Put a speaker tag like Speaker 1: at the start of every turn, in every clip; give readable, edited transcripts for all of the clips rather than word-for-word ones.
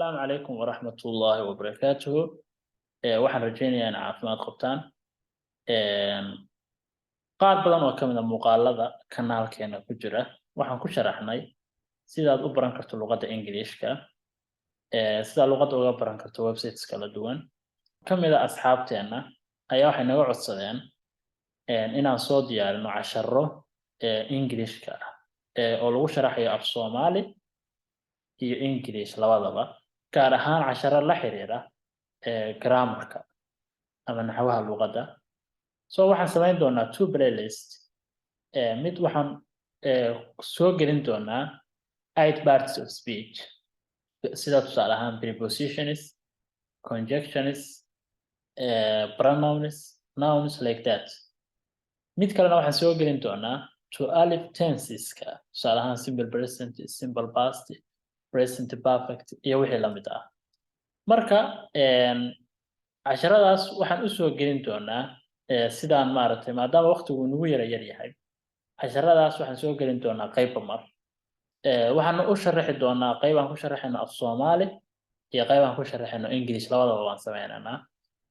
Speaker 1: السلام عليكم ورحمة الله وبركاته. waxaan rajeynayaa in caafimaad qabtaan. Qaar badan oo ka mid ah muuqaalada kanaalkeena ku jira waxaan ku sharaxnay sidaad u baran karto luqadda Ingiriishka, sidaa luqadda uga baran karto websites kala duwan. Ka mid ah asxaabteena ayaa waxay naga codsadeen inaan soo diyaarino casharro Ingiriishka ah oo lagu sharaxayo af Soomaali iyo English labadaba, gaar ahaan casharro la xiriira grammarka ama naxwaha luqadda. Waxaan samayn doonaa two playlist. Mid waxaan soo gelin doonaa 8 parts of speech sida tusaale ahaan prepositions, conjunctions, pronouns, nouns like that. Mid kalena waxaan soo gelin doonaa 12 tenseska, tusaale ahaan simple present, simple past, present perfect iyo wixii la mid ah. Marka casharadaas waxaan u soo gelin doonaa sidaan maaragtay maadaama waqtigu nagu yar yahay. Casharadaas waxaan soo gelin doonaa qayb mar. Waxaan u sharaxi doonaa qayb aan ku sharaxayno af Soomaali iyo qayb aan ku sharaxayno English, labadaba waan sameynaynaa.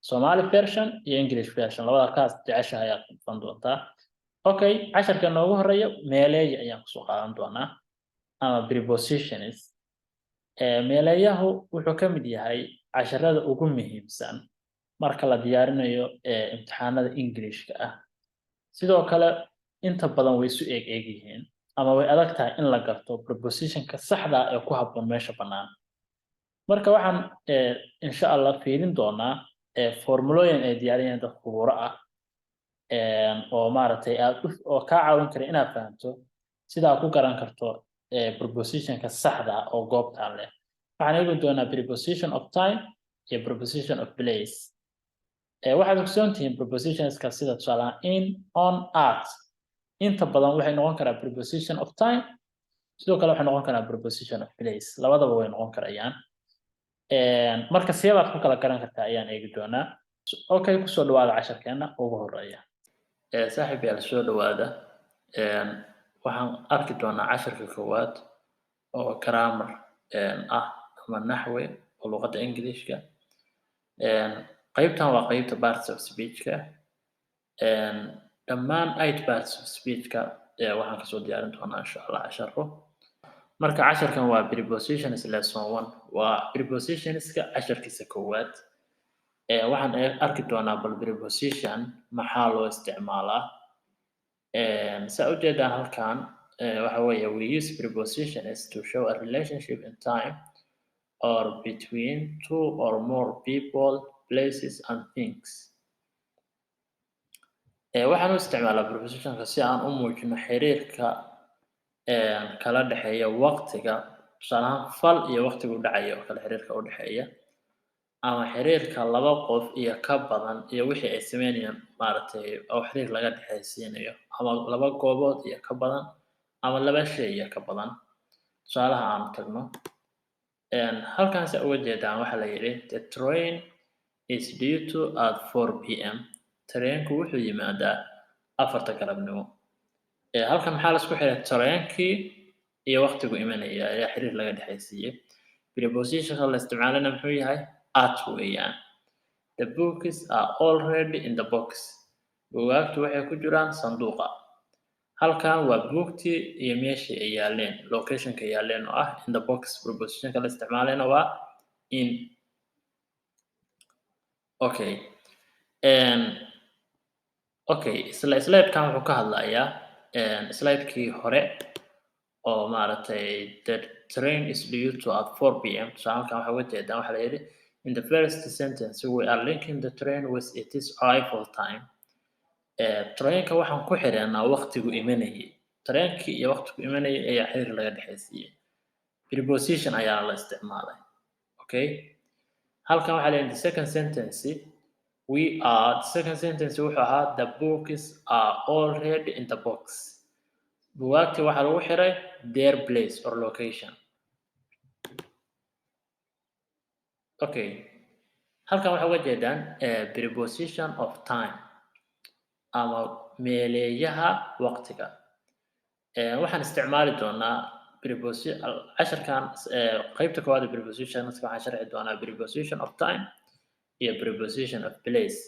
Speaker 1: Somali version iyo English version labada kaas jeceshahay aad qaadan doontaa. Okay, casharka noogu horeeya meeleey ayaan kusoo qaadan doonaa ama prepositions. Meeleeyahu wuxuu ka mid yahay casharada ugu muhiimsan marka la diyaarinayo imtixaanada Englishka ah. Sidoo kale inta badan way isu eg yihiin ama way adag tahay in la garto prepositionka saxda ah ee ku habboon meesha bannaan. Marka waxaan insha Allah fiirin doonaa formulooyin ay diyaariyeen dad khuburo ah oo maaragtay oo kaa caawin kara inaad fahanto sidaa ku garan karto prepositionka saxda ah oo goobtaan leh. Waxaan eegi doonaa preposition of time iyo preposition of place. Waxaad ogsoon tihiin prepositionska sida tusaale ahaan in, on, at. Inta badan waxay noqon karaa preposition of time, sidoo kale waxay noqon karaa preposition of place. Labadaba way noqon karayaan. Marka siyabaad ku kala garan kartaa ayaan eegi doonaa. Okay, kusoo dhawaada casharkeena ugu horeeya. Saaxiib yaal soo dhawaada. Waxaan arki doonaa casharka koowaad oo grammar ah ama naxwi oo luqadda Ingiriishka. qaybtan waa qaybta parts of speech-ka. Dhammaan 8 parts of speech-ka waxaan kasoo diyaarin doonaa insha Allah casharro. Marka casharkan waa prepositions lesson 1, waa prepositionska casharkiisa koowaad. Waxaan arki doonaa bal preposition maxaa loo isticmaalaa. Saa u jeedaan halkan waxa weeye we use prepositions to show a relationship in time or between two or more people, places and things. Waxaan u isticmaalaa prepositionka si aan u muujino xiriirka kala dhexeeya waqtiga, tusaale ahaan fal iyo waqtiga u dhacaya oo kale xiriirka u dhexeeya, ama xiriirka laba qof iyo ka badan iyo wixii ay sameynayaan maaragtay oo xiriir laga dhexaysiinayo, ama laba goobood iyo ka badan ama laba shay iyo ka badan. Tusaalaha aan tagno halkan se uga jeedaan waxaa la yidhi the train is due to at 4 p.m. Tareenku wuxuu yimaadaa 4 galabnimo. Halkan maxaa la isku xiray tareenkii iyo waqtigu imanaya ayaa xiriir laga dhexaysiiyey. Prepositionka la isticmaalana muxuu yahay at weeyaan. The books are already in the box. Buugaagtu waxay ku jiraan sanduuqa. Halkan waa buugtii iyo meeshii ay yaaleen, locationka yaaleen oo ah in the box. Prepositionka la isticmaalayna waa in. Okay. Okay, slide-kan wuxuu ka hadlayaa slide-kii hore oo maaragtay the train is due to at 4 p.m. So halkan waxa uga jeedaan waxaa la yidhi in the first sentence we are linking the train with its arrival time. Trainka waxaan ku xiranaa waqtigu imanayay. Trainkii iyo waqtigu imanayay ayaa xiriir laga dhexaysiiyey. Preposition ayaa la isticmaalay. Okay. Halkan waxaa la yidhi the second sentence second sentence wuxuu ahaa the books are already in the box. Buugaagtii waxaa lagu xiray their place or location. Okay. Halkan waxaa uga jeedaan preposition of time ama meeleeyaha waqtiga. Waxaan isticmaali doonaa casharkan qaybta koowaad ee prepositionska waxaan sharxi doonaa preposition of time iyo preposition of place.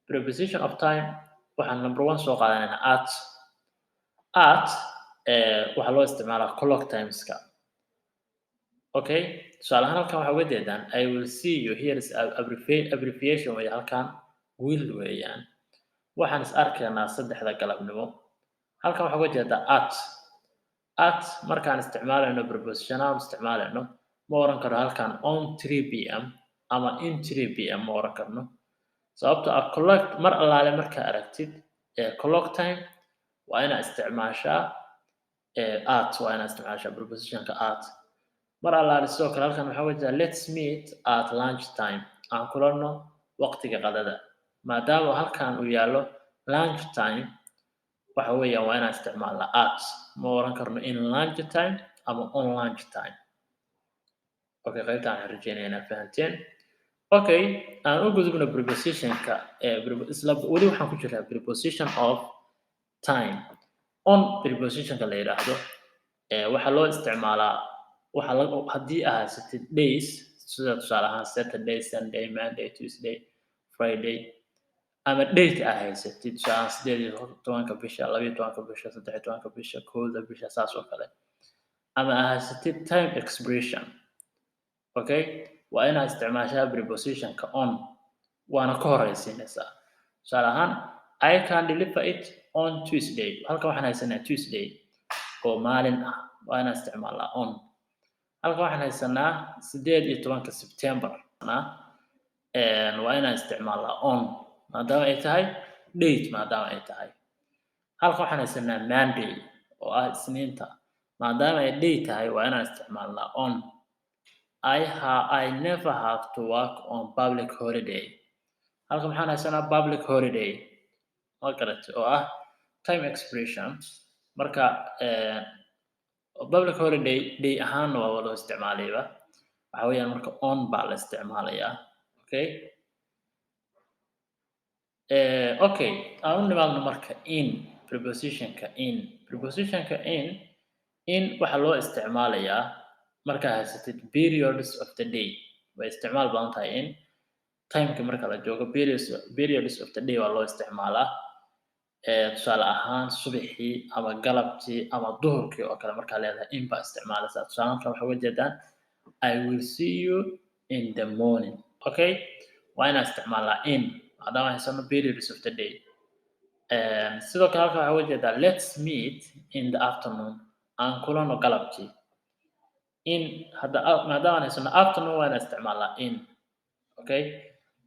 Speaker 1: Preposition of time waxaan number 1 soo qaadanaynaa at. At waxaa loo isticmaalaa clock timeska. Okay, tusaale ahaan halkan waxaa uga jeedaan I will see you, here is abbreviation way halkan will weeyaan. Waxaan is arkaynaa 3 galabnimo. Halkan waxaa uga jeedaa at markaan isticmaalayno preposition aan isticmaalayno ma oran karo halkan on 3 pm ama in 3 pm ma oran karno. Sababtoo ah clock mar allaale markaa aragtid clock time waa inaad isticmaashaa at waa inaad isticmaashaa prepositionka at. Mar allaale sidoo kale halkan waxaa uga jeedaa let's meet at lunch time, aan kulanno waqtiga qadada. Maadaama halkan uu yaallo lunch time waxa weeyaan waa inaan isticmaalnaa at, ma oran karno in lunch time ama on lunch time. Okay, qaybtaan waxaan rajeynayaa inaad fahanteen. Okay, aan u gudubno prepositionka weli waxaan ku jiraa preposition of time. On prepositionka la yiraahdo waxaa loo isticmaalaa haddii aad haysatid days sida tusaale ahaan Saturday, Sunday, Monday, Tuesday, Friday ama date aad haysatid tusaale ahaan 18 bisha, 12 bisha, 13 bisha, 1 bisha saas oo kale. Ama aad haysatid time expression. Okay, waa inaad isticmaashaa prepositionka on waana ka horeysiinaysaa. Tusaale ahaan I can deliver it on Tuesday. Halkan waxaan haysanaa Tuesday oo maalin ah, waa inaan isticmaalnaa on. Halkan waxaan haysanaa 18 September waa inaan isticmaalnaa on maadaama ay tahay date maadaama ay tahay. Halkan waxaan haysanaa Monday oo ah Isniinta maadaama ay date tahay waa inaan isticmaalnaa on. I never have to work on public holiday. Halkan waxaan haysanaa public holiday oo ah time expression. Marka public holiday day ahaanna waa loo isticmaalayba. Waxa weeyaan marka on baa la isticmaalayaa. Okay. Okay, aan u nimaadno marka in prepositionka in. Prepositionka in waxaa loo isticmaalayaa markaa haysatid periods of the day. Way isticmaal badan tahay in timeka marka la joogo periods of the day waa loo isticmaalaa. Tusaale ahaan subaxii ama galabtii ama duhurkii oo kale markaa leedahay in baa isticmaalaysaa. Tusaale ahaan waxaa uga jeedaan I will see you in the morning. Okay, waa inaan isticmaalnaa in maadaama haysano periods of the day. Sidoo kale halkan waxaa uga jeedaa let's meet in the afternoon, aan kulanno galabtii. In maadaama haysano afternoon waa inaan isticmaalnaa in. Okay,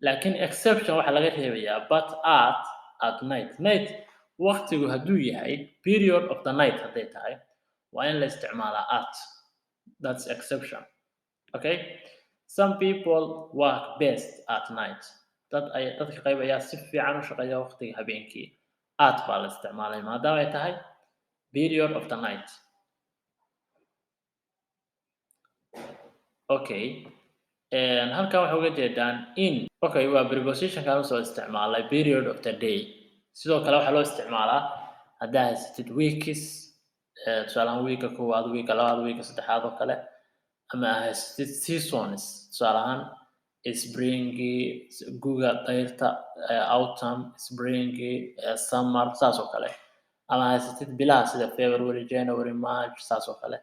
Speaker 1: laakiin exception waxaa laga reebayaa but at night waqtigu hadduu yahay period of the night hadday tahay waa in la isticmaalaa at. That's exception. Okay, some people work best at night. Dadka qayb ayaa si fiican u shaqeeya waqtiga habeenkii. At baa la isticmaalay maadaama ay tahay period of the night. Okay, halkan waxaa uga jeedaan in. Okay, waa prepositionkaan usoo isticmaalay period of the day. Sidoo kale waxaa loo isticmaalaa haddaa haysatid weeks, tusaale ahaan weeka koowaad, weeka labaad, weeka saddexaad oo kale. Ama aad haysatid seasons, tusaale ahaan springi, guga, dayrta, autumn, springi, summer saas oo kale. Ama aad haysatid bilaha sida February, January, March saas oo kale.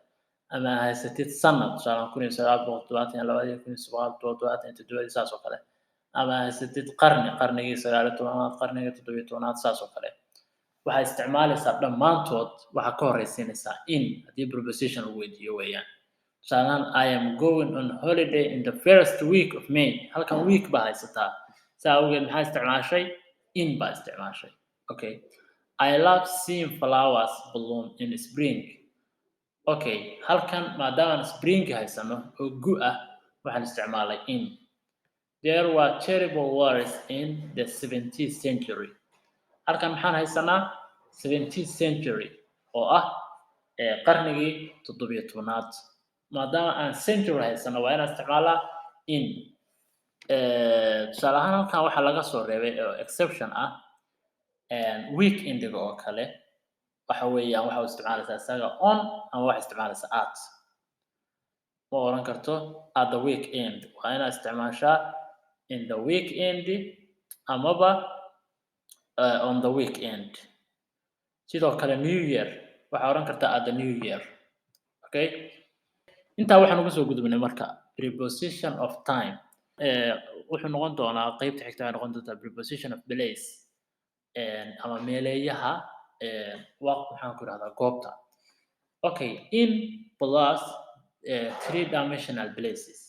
Speaker 1: Ama aad haysatid sanad tusaale ahaan 1972, 1977 saas oo kale. Ama aad haysatid qarnigii 19aad, qarnigii 17aad saas oo kale. Waxaa isticmaalaysaa dhammaantood waxaa ka horeysiinaysaa in haddii preposition lagu weydiiyo weeyaan. Tusaale ahaan I am going on holiday in the first week of May. Halkan week baa haysataa. Saa awgeed maxaa isticmaashay? In baa isticmaashay. Okay, I love seeing flowers bloom in spring. Okay, halkan maadaama spring haysano oo gu ah waxaan isticmaalay in. There were terrible wars in the 17th century. Halkan maxaan haysanaa 17th century oo ah qarnigii 17aad. Maadaama aan century haysano waa inaan isticmaalaa in. Tusaale ahaan halkan waxaa laga soo reebay oo exception ah week indiga oo kale. waxa weeyaan waxa uu isticmaalaysaa isaga on ama waxa isticmaalaysaa at ma oran karto at the weekend waa inaad isticmaashaa in the weekend amaba on the weekend sidoo kale new year waxaa oran kartaa at the new year okay intaa waxaan uga soo gudubnay marka preposition of time wuxuu noqon doonaa qaybta xigta waxay noqon doontaa preposition of place ama meeleeyaha maxaan ku rahdaa goobta okay in plus three dimensional places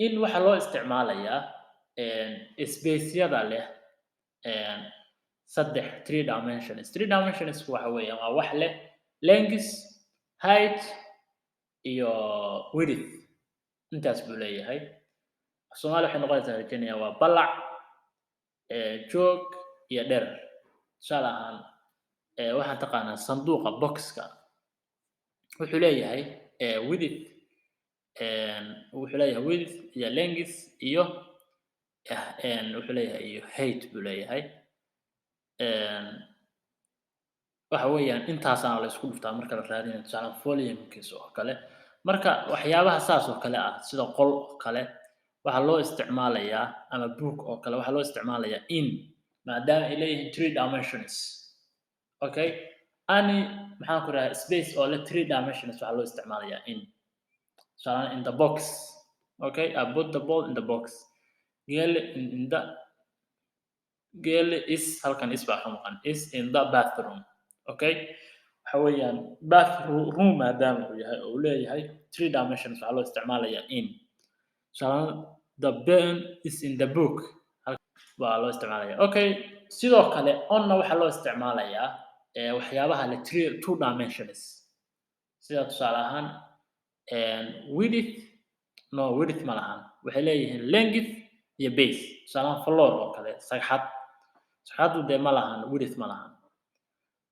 Speaker 1: in waxaa loo isticmaalayaa spaceyada leh saddex three dimensions waxa weeyaan waa wax leh length height iyo width intaas buu leeyahay Soomaali waxay noqonaysaa rajaynayaa waa balac joog iyo dherer tusaale ahaan waxaan taqaanaa sanduuqa boxka wuxuu leeyahay width iyo length iyo wuxuu leeyahay iyo height buu leeyahay waxa weeyaan intaasana la isku dhuftaa marka la raadinayo tusaale volumekiisa oo kale marka waxyaabaha saas oo kale ah sida qol oo kale waxaa loo isticmaalayaa ama book oo kale waxaa loo isticmaalayaa in maadaama ay leeyihiin three dimensions okay ani maxaan ku rahaa space oo leh three dimensions waxaa loo isticmaalayaa in tusaale in the box okay I put the ball in the box girl is halkan is baa ka maqan is in the bathroom okay waxa weeyaan bathroom maadaama uu yahay oo uu leeyahay three dimensions waxaa loo isticmaalayaa in tusaale the pen is in the book baa loo isticmaalayaa okay sidoo kale onna waxaa loo isticmaalayaa waxyaabaha leh two dimensions sida tusaale ahaan width ma lahan waxay leeyihiin length iyo base tusaale ahaan floor oo kale sagxaddu dee ma lahan width ma lahan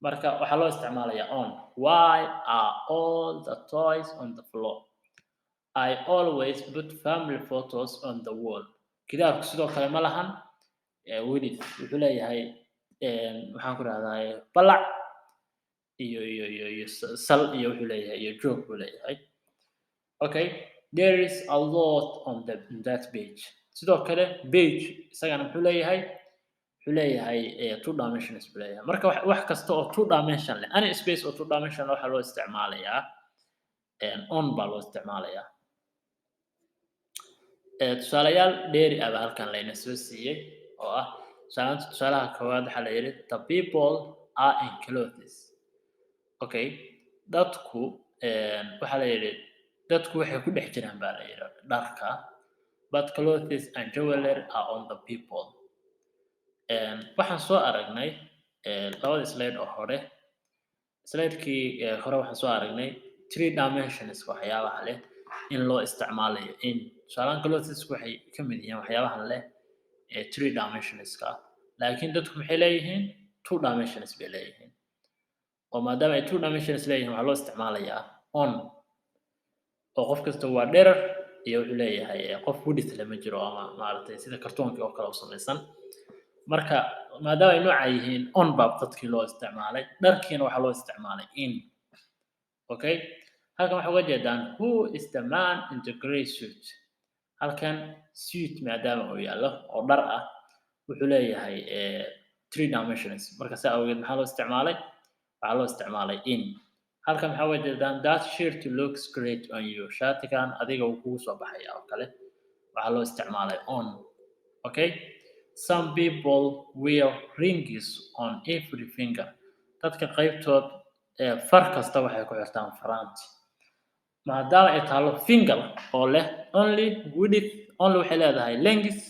Speaker 1: marka waxaa loo isticmaalayaa on why are all the toys on the floor I always put family photos on the wall kitaabku sidoo kale ma lahan width wuxuu leeyahay waxaan ku rahdaa balac iyo sal iyo wuxuu leeyahay iyo joog buu leeyahay okay there is a lot on that page sidoo kale page isagana wuxuu leeyahay two dimensions buu leeyahay marka wax kasta oo two dimension leh any space oo two dimension waxaa loo isticmaalayaa on baa loo isticmaalayaa tusaalayaal dheeri ah baa halkan layna soo siiyey oo ah tusaalaha koowaad waxaa la yidhi the people are in clothes okay dadku waxaa la yidhi dadku waxay ku dhex jiraan baa la yidhi dharka but clothes and jewelry are on the people waxaan soo aragnay labada slide oo hore slidekii hore waxaan soo aragnay three dimensions waxyaabaha leh in loo isticmaalayo in tusaalahan clothes waxay ka mid yihiin waxyaabahan leh three dimensionska laakiin dadku maxay leeyihiin two dimensions bay leeyihiin oo maadaama ay two dimensions leeyihiin waxaa loo isticmaalayaa on oo qof kasta waa dherer iyo wuxuu leeyahay qof width lama jiro ama maaragtay sida kartoonkii oo kale u samaysan marka maadaama ay nooca yihiin on baa dadkii loo isticmaalay dharkiina waxaa loo isticmaalay in okay halkan waxaa uga jeedaan who is the man in the grey suit halkan suit maadaama uu yaallo oo dhar ah wuxuu leeyahay three dimensions marka saa awgeed maxaa loo isticmaalay waxaa loo isticmaalay in halkan maxaa uga jeedaan that shirt looks great on you shaatigan adiga uu kugu soo baxaya oo kale waxaa loo isticmaalay on okay some people wear rings on every finger dadka qaybtood far kasta waxay ku xirtaan faraanti maadaama ay taalo finger oo leh only width only waxay leedahay length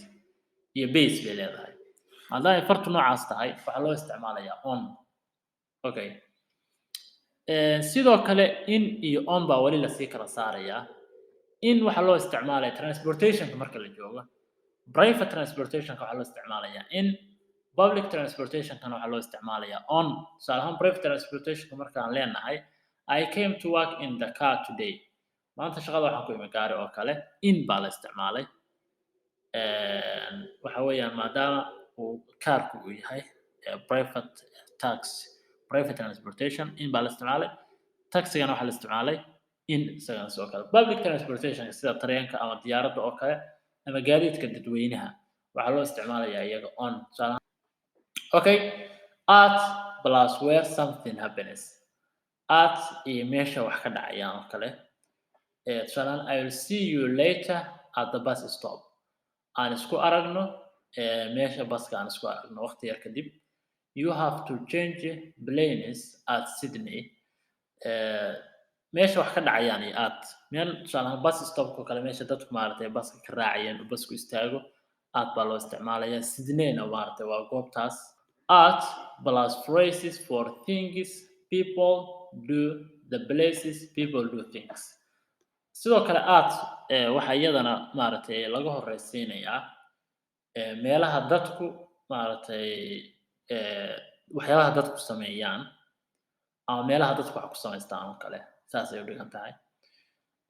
Speaker 1: iyo base bay leedahay maadaama ay fartu noocaas tahay waxaa loo isticmaalayaa on okay sidoo kale in iyo on baa wali lasii kala saarayaa in waxaa loo isticmaalaya transportationka marka la joogo private transportationka waxaa loo isticmaalayaa in public transportationkana waxaa loo isticmaalayaa on tusaale ahaan private transportationka markaan leenahay I came to work in the car today maanta shaqada waxaan ku imi gaari oo kale in baa la isticmaalay waxa weeyaan maadaama uu kaarku uu yahay private private transportation in baa la isticmaalay taxigana waxaa la isticmaalay in isagana sidoo kale public transportation sida tareenka ama diyaaradda oo kale ama gaadiidka dadweynaha waxaa loo isticmaalayaa iyaga on okay at plus where something happens at iyo meesha wax ka dhacayaan oo kale tusaale I will see you later at the bus stop aan isku aragno meesha baska aan isku aragno waqti yar kadib you have to change planes at Sydney meesha wax ka dhacayaan iyo at meel tusaale bus stop ko kale meesha dadku maartay baska ka raacayeen oo basku istaago at baa loo isticmaalayaa Sydneyna maartay waa goobtaas at plus phrases for things people do the places people do things sidoo kale at waxa iyadana maartay laga horeysiinayaa meelaha dadku maartay waxyaalaha dadku sameeyaan ama meelaha dadku wax ku sameystaan oo kale saas ay u dhigan tahay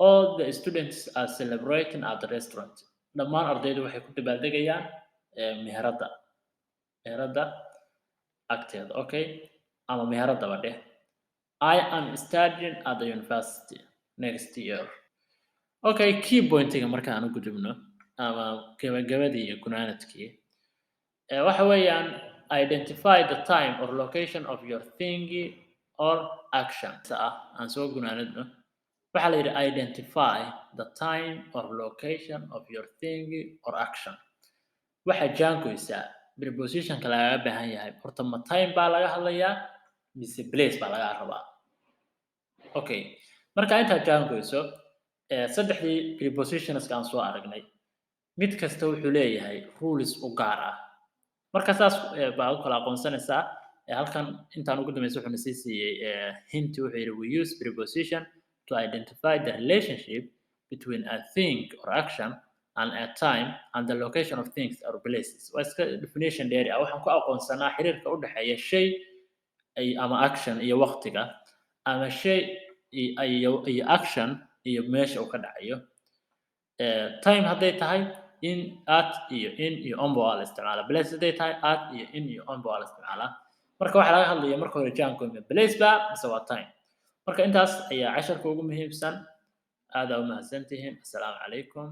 Speaker 1: all the students are celebrating at the restaurant dhammaan ardaydu waxay ku dabaaldegayaan meherada agteeda okay ama meherada badhe I am studying at the university next year okay key pointiga markaan u gudubno ama gabagabadii iyo gunaanadkii waxa weeyaan identify the time or location of your thing or action aan soo gunaanadno waxaa la yidhi identify the time or location of your thing or action waxa jaangoysaa prepositionka lagaga baahan yahay horta ma time baa laga hadlayaa mise place baa laga rabaa okay marka inta jaangoyso saddexdii prepositions aan soo aragnay mid kasta wuxuu leeyahay rules u gaar ah marka saas baa u kala aqoonsanaysaa halkan intaan ugu dambayso wuxuu nasii siiyey hint wuxuu yidhi we use preposition to identify the relationship between a thing or action and a time and the location of things or places waa iska definition dheeri ah waxaan ku aqoonsanaa xiriirka u dhexeeya shay ama action iyo waqtiga ama shay iyo action iyo meesha uu ka dhacayo time hadday tahay in at iyo in iyo on baa la isticmaalaa place hadday tahay at iyo in iyo on baa la isticmaalaa marka waxa laga hadlayaa marka hore jaanku place baa mise waa time marka intaas ayaa casharka ugu muhiimsan aad u mahadsantihiin assalaamu calaykum